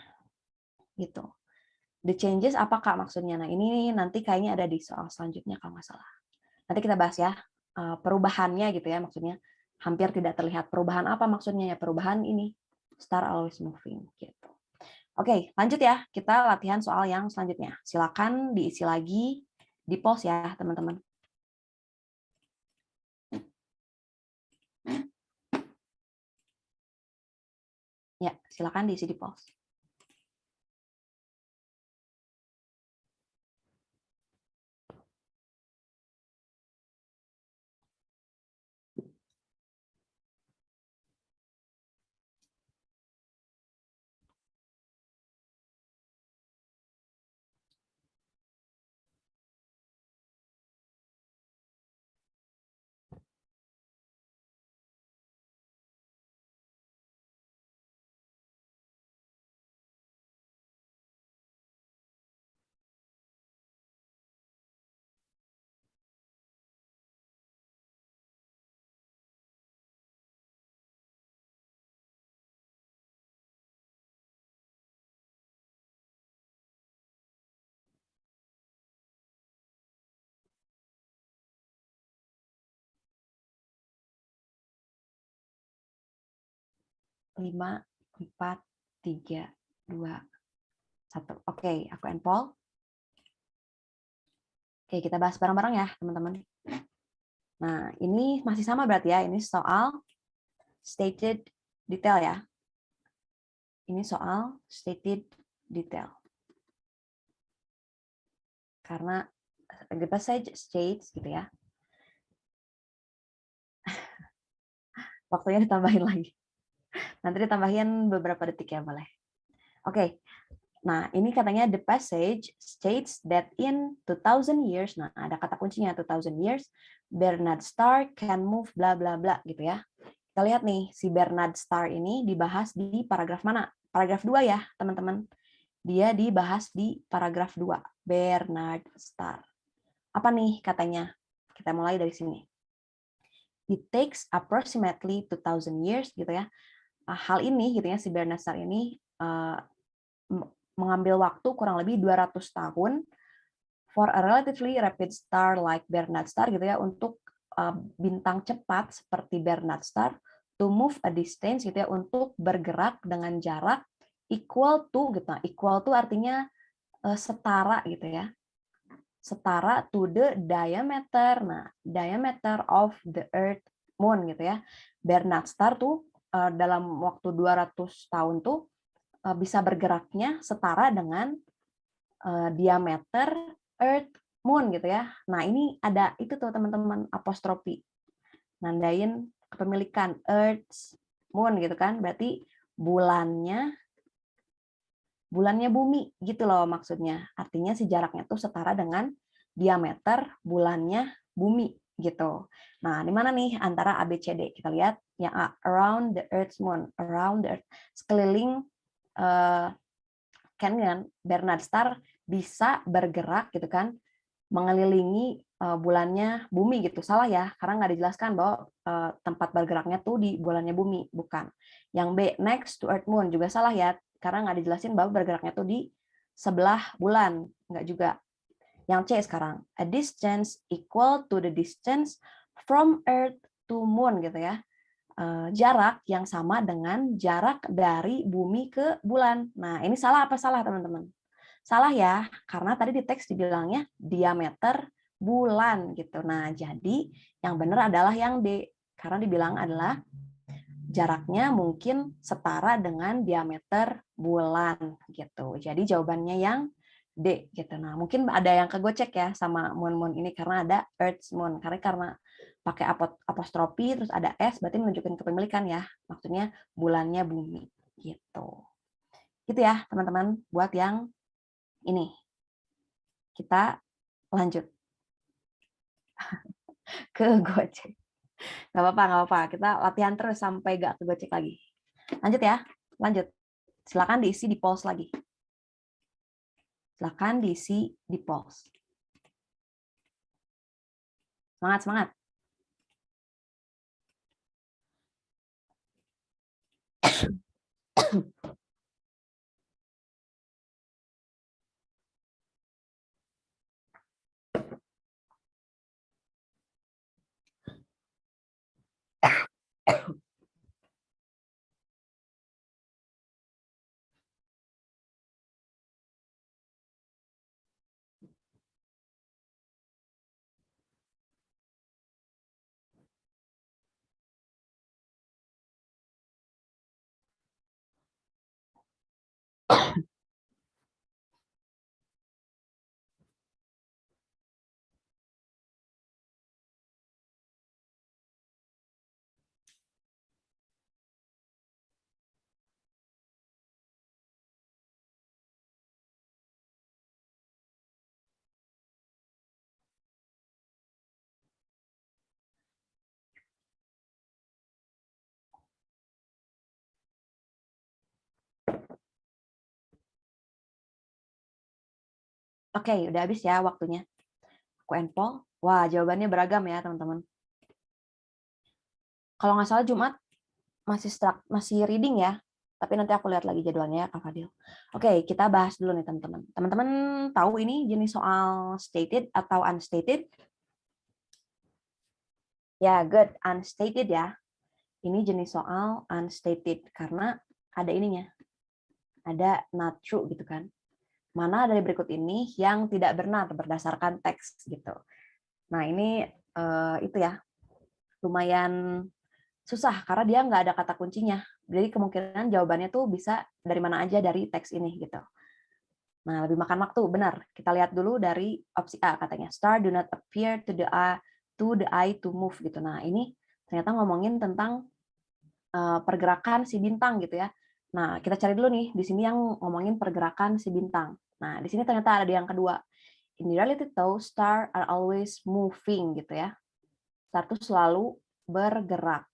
Speaker 1: gitu. The changes apa Kak maksudnya? Nah, ini nanti kayaknya ada di soal selanjutnya kalau nggak salah. Nanti kita bahas ya perubahannya gitu ya maksudnya. Hampir tidak terlihat. Perubahan apa maksudnya ya? Perubahan ini star always moving gitu. Oke, lanjut ya. Kita latihan soal yang selanjutnya. Silakan diisi lagi di pause ya, teman-teman. Ya, silakan diisi di pause. 5, 4, 3, 2, 1. Oke, aku and Paul. Oke, kita bahas bareng-bareng ya, teman-teman. Nah, ini masih sama berarti ya. Ini soal stated detail ya. Ini soal stated detail. Karena the passage states gitu ya. Waktunya ditambahin lagi. Nanti ditambahin beberapa detik ya, boleh. Oke. Nah, ini katanya the passage states that in 2000 years, nah ada kata kuncinya 2000 years, Bernard Starr can move bla bla bla gitu ya. Kita lihat nih, si Bernard Starr ini dibahas di paragraf mana? Paragraf 2 ya, teman-teman. Dia dibahas di paragraf 2, Bernard Starr. Apa nih katanya? Kita mulai dari sini. It takes approximately 2000 years gitu ya. Hal ini gitu ya, si Bernard Starr ini mengambil waktu kurang lebih 200 tahun for a relatively rapid star like Bernard Star gitu ya, untuk bintang cepat seperti Bernard Star to move a distance gitu ya, untuk bergerak dengan jarak equal to gitu. Nah, equal to artinya setara gitu ya. Setara to the diameter. Nah, diameter of the earth moon gitu ya. Bernard Star tuh dalam waktu 200 tahun tuh bisa bergeraknya setara dengan diameter Earth Moon gitu ya. Nah, ini ada itu tuh teman-teman, apostrofi. Nandain kepemilikan Earth Moon gitu kan. Berarti bulannya bumi gitu loh maksudnya. Artinya si jaraknya tuh setara dengan diameter bulannya bumi gitu. Nah, di mana nih antara A B C D? Kita lihat yang A, around the Earth's moon, around the Earth, sekeliling kan Bernard Star bisa bergerak gitu kan, mengelilingi bulannya bumi gitu. Salah ya, karena nggak dijelaskan bahwa tempat bergeraknya tuh di bulannya bumi, bukan. Yang B, next to Earth Moon, juga salah ya, karena nggak dijelasin bahwa bergeraknya tuh di sebelah bulan, nggak juga. Yang C sekarang, a distance equal to the distance from Earth to Moon gitu ya. Jarak yang sama dengan jarak dari bumi ke bulan. Nah, ini salah apa salah, teman-teman? Salah ya, karena tadi di teks dibilangnya diameter bulan gitu. Nah, jadi yang benar adalah yang D, karena dibilang adalah jaraknya mungkin setara dengan diameter bulan gitu. Jadi jawabannya yang D gitu. Nah, mungkin ada yang kegocek ya sama moon ini karena ada Earth's moon. Karena pakai apostrofi terus ada S berarti menunjukkan kepemilikan ya. Maksudnya bulannya bumi gitu. Gitu ya, teman-teman, buat yang ini. Kita lanjut ke gocek. Gak apa-apa. Kita latihan terus sampai gak kegocek lagi. Lanjut ya, lanjut. Silakan diisi di pause lagi. Silakan diisi di pause. Semangat, semangat. Oke, udah habis ya waktunya. Aku Paul. Wah, jawabannya beragam ya, teman-teman. Kalau nggak salah Jumat masih reading ya. Tapi nanti aku lihat lagi jadwalnya ya, Kak Fadil. Oke, kita bahas dulu nih, teman-teman. Teman-teman tahu ini jenis soal stated atau unstated? Ya, good. Unstated ya. ini jenis soal unstated karena ada ininya, ada not true gitu kan. Mana dari berikut ini yang tidak benar berdasarkan teks gitu. Nah ini itu ya lumayan susah karena dia nggak ada kata kuncinya. Jadi kemungkinan jawabannya tuh bisa dari mana aja dari teks ini gitu. Nah, lebih makan waktu, benar. Kita lihat dulu dari opsi A katanya. Star do not appear to the eye to move gitu. Nah, ini ternyata ngomongin tentang pergerakan si bintang gitu ya. Nah, kita cari dulu nih di sini yang ngomongin pergerakan si bintang. Nah, di sini ternyata ada yang kedua. In reality though, star are always moving gitu ya. Star itu selalu bergerak.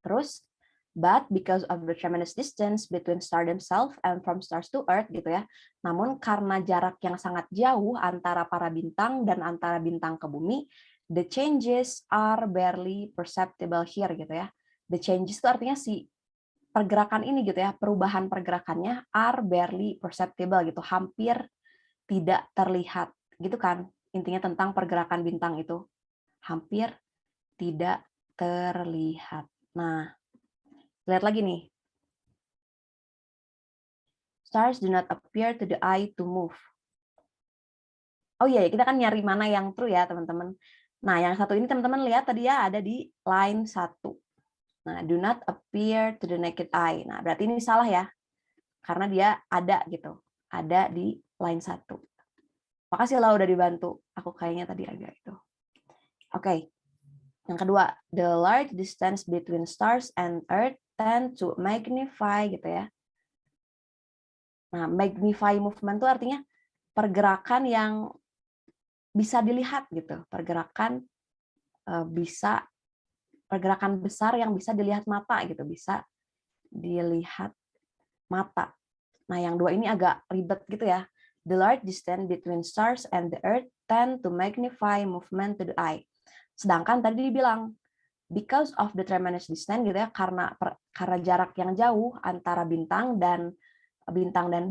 Speaker 1: Terus, but because of the tremendous distance between star themselves and from stars to Earth gitu ya. Namun karena jarak yang sangat jauh antara para bintang dan antara bintang ke bumi, the changes are barely perceptible here gitu ya. The changes itu artinya si pergerakan ini gitu ya, perubahan pergerakannya are barely perceptible gitu, hampir tidak terlihat gitu kan. Intinya tentang pergerakan bintang itu hampir tidak terlihat. Nah, lihat lagi nih. Stars do not appear to the eye to move. Oh iya, kita kan nyari mana yang true ya, teman-teman. Nah, yang satu ini teman-teman lihat tadi ya ada di line 1. Nah, do not appear to the naked eye. Nah, berarti ini salah ya. Karena dia ada gitu. Ada di line 1. Makasih lah udah dibantu. Aku kayaknya tadi agak itu. Oke. Yang kedua, the large distance between stars and Earth tend to magnify gitu ya. Nah, magnify movement itu artinya pergerakan yang bisa dilihat gitu, pergerakan besar yang bisa dilihat mata gitu, bisa dilihat mata. Nah, yang dua ini agak ribet gitu ya. The large distance between stars and the Earth tend to magnify movement to the eye. Sedangkan tadi dibilang because of the tremendous distance gitu ya, karena jarak yang jauh antara bintang dan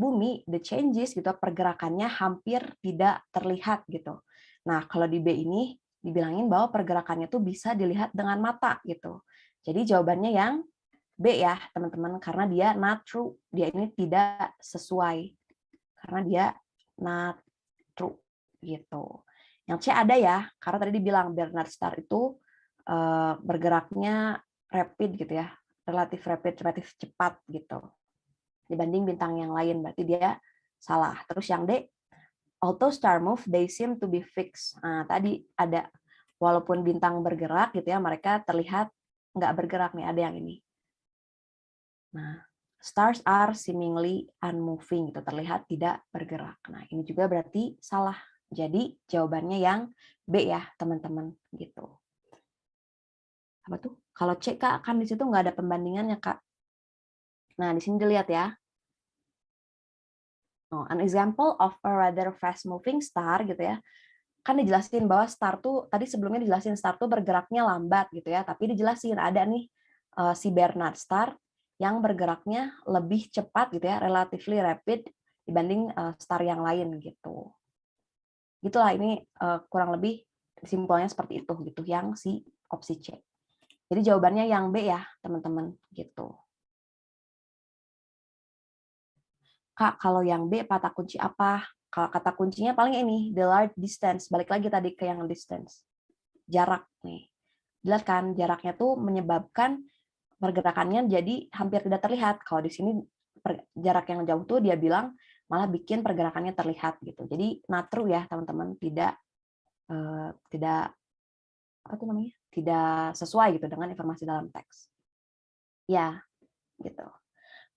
Speaker 1: bumi, the changes gitu pergerakannya hampir tidak terlihat gitu. Nah, kalau di B ini dibilangin bahwa pergerakannya tuh bisa dilihat dengan mata gitu. Jadi jawabannya yang B ya, teman-teman, karena dia not true. Dia ini tidak sesuai. Karena dia not true gitu. Yang C ada ya, karena tadi dibilang Bernard Star itu bergeraknya rapid gitu ya, relatif rapid, relatif cepat gitu dibanding bintang yang lain, berarti dia salah. Terus yang D, although star move, they seem to be fixed. Nah, tadi ada walaupun bintang bergerak gitu ya, mereka terlihat nggak bergerak nih, ada yang ini. Nah, stars are seemingly unmoving, itu terlihat tidak bergerak. Nah, ini juga berarti salah. Jadi jawabannya yang B ya, teman-teman, gitu. Apa tuh? Kalau C, Kak, kan di situ nggak ada pembandingannya, Kak. Nah, di sini dilihat ya. An example of a rather fast moving star gitu ya. Kan dijelasin bahwa star tuh tadi sebelumnya dijelasin star tuh bergeraknya lambat gitu ya, tapi dijelasin ada nih si Bernard star yang bergeraknya lebih cepat gitu ya, relatively rapid dibanding star yang lain gitu. Gitulah ini kurang lebih simpelnya seperti itu gitu yang si opsi C. Jadi jawabannya yang B ya, teman-teman gitu. Kak, kalau yang B kata kunci apa? Kalau kata kuncinya paling ini, the large distance. Balik lagi tadi ke yang distance. Jarak nih. Jelas kan, jaraknya tuh menyebabkan pergerakannya jadi hampir tidak terlihat. Kalau di sini jarak yang jauh tuh dia bilang malah bikin pergerakannya terlihat gitu. Jadi not true ya, teman-teman. Tidak apa tuh namanya? Tidak sesuai gitu dengan informasi dalam teks. Ya, gitu.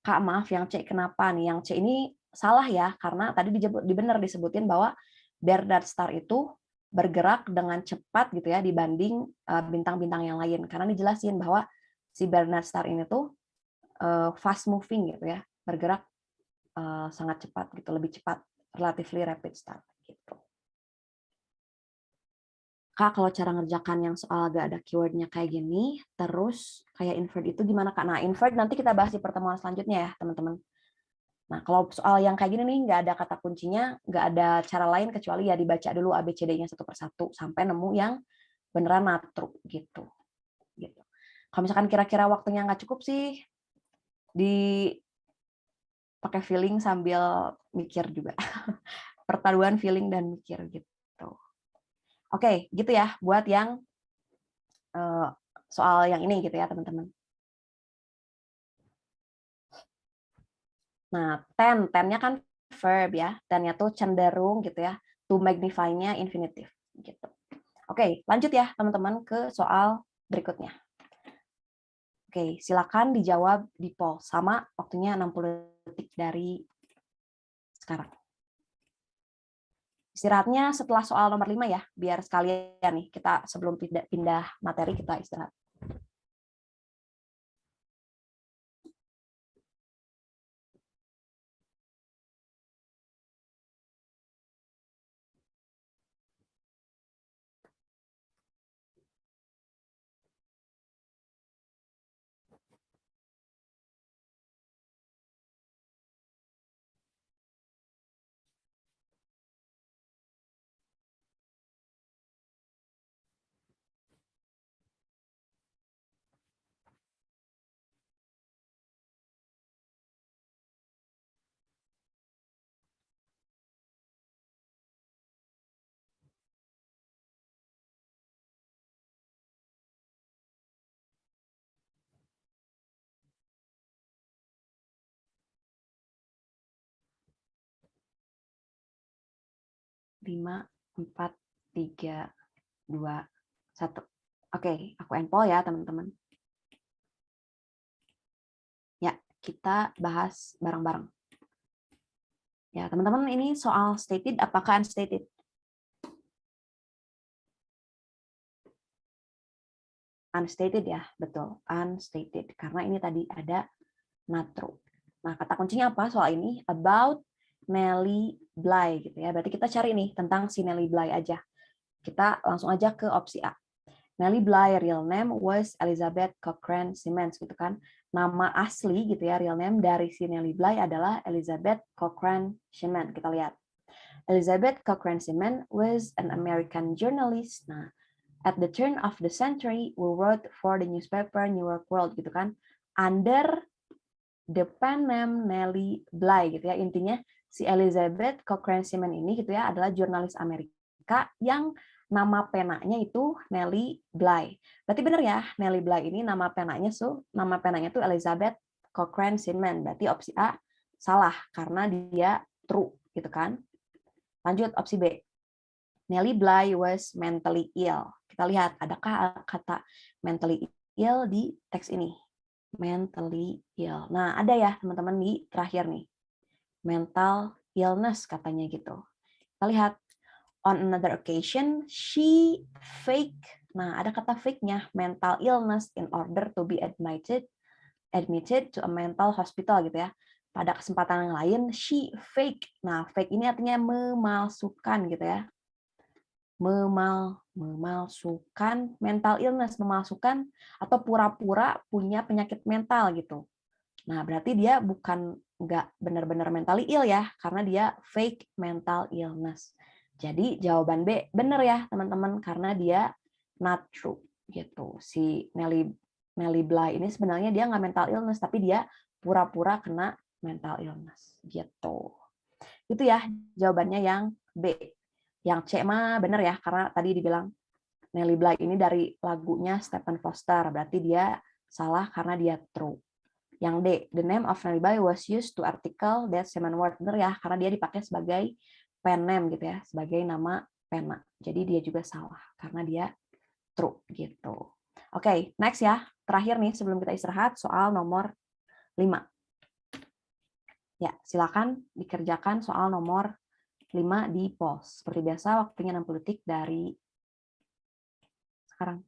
Speaker 1: Kak, maaf yang C kenapa nih? Yang C ini salah ya, karena tadi benar disebutin bahwa Bernard Star itu bergerak dengan cepat gitu ya dibanding bintang-bintang yang lain. Karena dijelasin bahwa si Bernard Star ini tuh fast moving gitu ya, bergerak sangat cepat gitu, lebih cepat, relatively rapid star gitu. Kak, kalau cara ngerjakan yang soal agak ada keywordnya kayak gini, terus kayak invert itu gimana Kak? Nah, invert nanti kita bahas di pertemuan selanjutnya ya, teman-teman. Nah, kalau soal yang kayak gini nih, nggak ada kata kuncinya, nggak ada cara lain kecuali ya dibaca dulu ABCD-nya satu persatu sampai nemu yang beneran not true gitu. gitu. Kalau misalkan kira-kira waktunya nggak cukup sih, pakai feeling sambil mikir juga. Perpaduan feeling dan mikir gitu. Oke, gitu ya buat yang soal yang ini gitu ya teman-teman. Nah, tennya kan verb ya, tennya tuh cenderung gitu ya, to magnify-nya infinitive gitu. Oke, lanjut ya teman-teman ke soal berikutnya. Oke, silakan dijawab di poll. Sama waktunya 60 detik dari sekarang. Istirahatnya setelah soal nomor 5 ya, biar sekalian nih kita sebelum pindah materi kita istirahat. Lima, 4, 3, 2, 1. Oke, aku endpoll ya teman-teman. Ya, kita bahas bareng-bareng. Ya, teman-teman ini soal stated apakah unstated? Unstated ya, betul. Unstated. Karena ini tadi ada not true. Nah, kata kuncinya apa soal ini? About Nellie Bly gitu ya. Berarti kita cari nih tentang si Nellie Bly aja. Kita langsung aja ke opsi A. Nellie Bly real name was Elizabeth Cochrane Simmons gitu kan. Nama asli gitu ya, real name dari si Nellie Bly adalah Elizabeth Cochrane Simmons. Kita lihat. Elizabeth Cochrane Simmons was an American journalist. Nah, at the turn of the century, who wrote for the newspaper New York World gitu kan. Under the pen name Nellie Bly gitu ya. Intinya si Elizabeth Cochrane Simmons ini gitu ya adalah jurnalis Amerika yang nama penanya itu Nellie Bly. Berarti benar ya, Nellie Bly ini nama penanya tuh Elizabeth Cochrane Simmons. Berarti opsi A salah karena dia true gitu kan. Lanjut opsi B. Nellie Bly was mentally ill. Kita lihat adakah kata mentally ill di teks ini. Mentally ill. Nah, ada ya teman-teman di terakhir nih. Mental illness katanya gitu. Kita lihat. On another occasion, she fake. Nah, ada kata fake-nya, mental illness in order to be admitted to a mental hospital gitu ya. Pada kesempatan yang lain, she fake. Nah, fake ini artinya memalsukan gitu ya. Memalsukan mental illness, memalsukan atau pura-pura punya penyakit mental gitu. Nah, berarti dia nggak benar-benar mentally ill ya, karena dia fake mental illness. Jadi jawaban B benar ya teman-teman, karena dia not true gitu. Si Nellie Bly ini sebenarnya dia nggak mental illness, tapi dia pura-pura kena mental illness gitu. Itu ya jawabannya yang B. Yang C mah benar ya, karena tadi dibilang Nellie Bly ini dari lagunya Stephen Foster, berarti dia salah karena dia true. Yang D, the name of Nellie Bly was used to article that Simon Ward. Benar ya, karena dia dipakai sebagai pen name gitu ya, sebagai nama pena. Jadi dia juga salah karena dia true gitu. Oke, next ya. Terakhir nih sebelum kita istirahat soal nomor 5. Ya, silakan dikerjakan soal nomor 5 di pos. Seperti biasa waktunya 60 detik dari sekarang.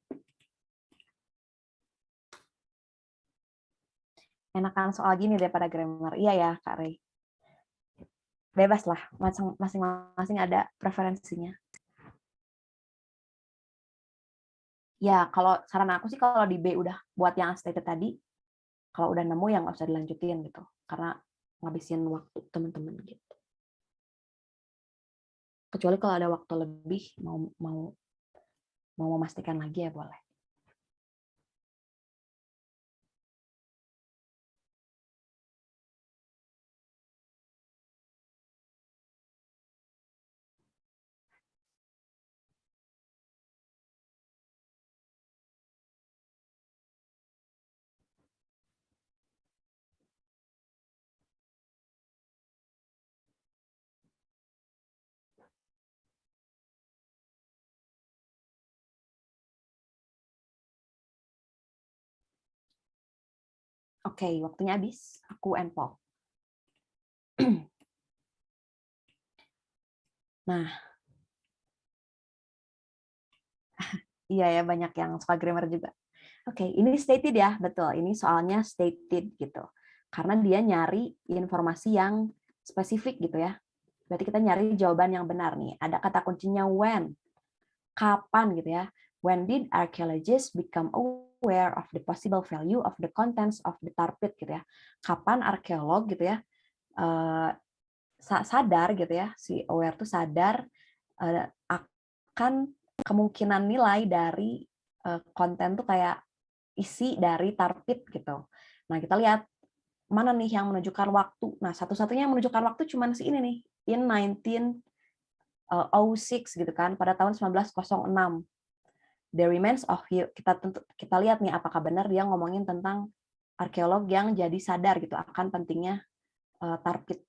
Speaker 1: Enakan soal gini daripada grammar. Iya ya, Kak Rey. Bebas lah, masing-masing ada preferensinya. Ya, kalau saran aku sih kalau di B udah buat yang stated tadi, kalau udah nemu yang nggak usah dilanjutin gitu, karena ngabisin waktu teman-teman gitu. Kecuali kalau ada waktu lebih mau memastikan lagi ya boleh. Oke, waktunya habis. Aku and Paul. Nah, iya ya, banyak yang suka grammar juga. Oke, ini stated ya, betul. Ini soalnya stated gitu. Karena dia nyari informasi yang spesifik gitu ya. Berarti kita nyari jawaban yang benar nih. Ada kata kuncinya when. Kapan gitu ya. When did archaeologists become aware of the possible value of the contents of the tar pit gitu ya. Kapan arkeolog gitu ya sadar gitu ya, si aware tuh sadar akan kemungkinan nilai dari konten tuh kayak isi dari tar pit gitu. Nah, kita lihat mana nih yang menunjukkan waktu. Nah, satu-satunya yang menunjukkan waktu cuma si ini nih, in 1906 gitu kan, pada tahun 1906. The remains of kita lihat nih apakah benar dia ngomongin tentang arkeolog yang jadi sadar gitu akan pentingnya tar pit.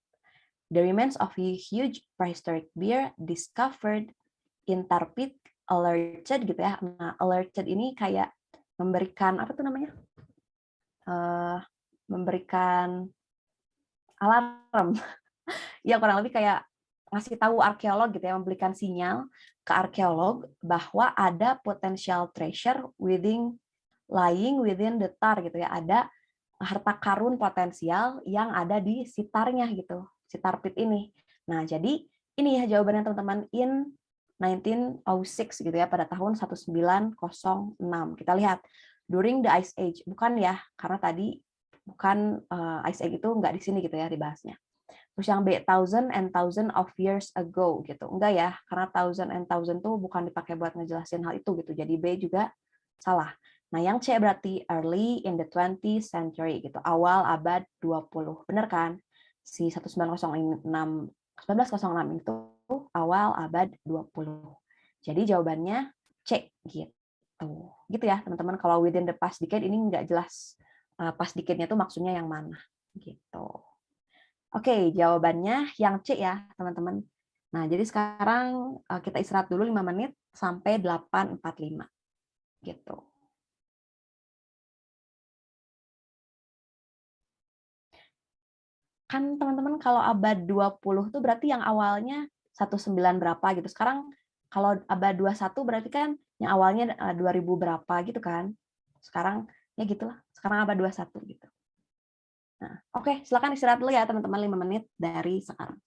Speaker 1: The remains of a huge prehistoric bear discovered in tar pit alerted gitu ya. Nah, alerted ini kayak memberikan apa tuh namanya? Memberikan alarm. Ya kurang lebih kayak ngasih tahu arkeolog gitu ya, memberikan sinyal ke arkeolog bahwa ada potential treasure lying within the tar gitu ya. Ada harta karun potensial yang ada di sitarnya gitu, sitar pit ini. Nah, jadi ini ya jawabannya teman-teman in 1906 gitu ya, pada tahun 1906. Kita lihat during the Ice Age, bukan ya, karena tadi bukan Ice Age itu nggak di sini gitu ya dibahasnya. Terus yang B, thousand and thousand of years ago gitu. Enggak ya, karena thousand and thousand tuh bukan dipakai buat ngejelasin hal itu gitu. Jadi B juga salah. Nah, yang C berarti early in the 20th century gitu. Awal abad 20. Bener kan? Si 1906 itu awal abad 20. Jadi jawabannya C gitu. Gitu ya, teman-teman. Kalau within the past decade ini nggak jelas past decade-nya tuh maksudnya yang mana gitu. Oke, jawabannya yang C ya, teman-teman. Nah, jadi sekarang kita istirahat dulu 5 menit sampai 8.45. Gitu. Kan teman-teman kalau abad 20 tuh berarti yang awalnya 19 berapa gitu. Sekarang kalau abad 21 berarti kan yang awalnya 2000 berapa gitu kan. Sekarang ya gitulah. Sekarang abad 21 gitu. Nah, oke, silakan istirahat dulu ya teman-teman 5 menit dari sekarang.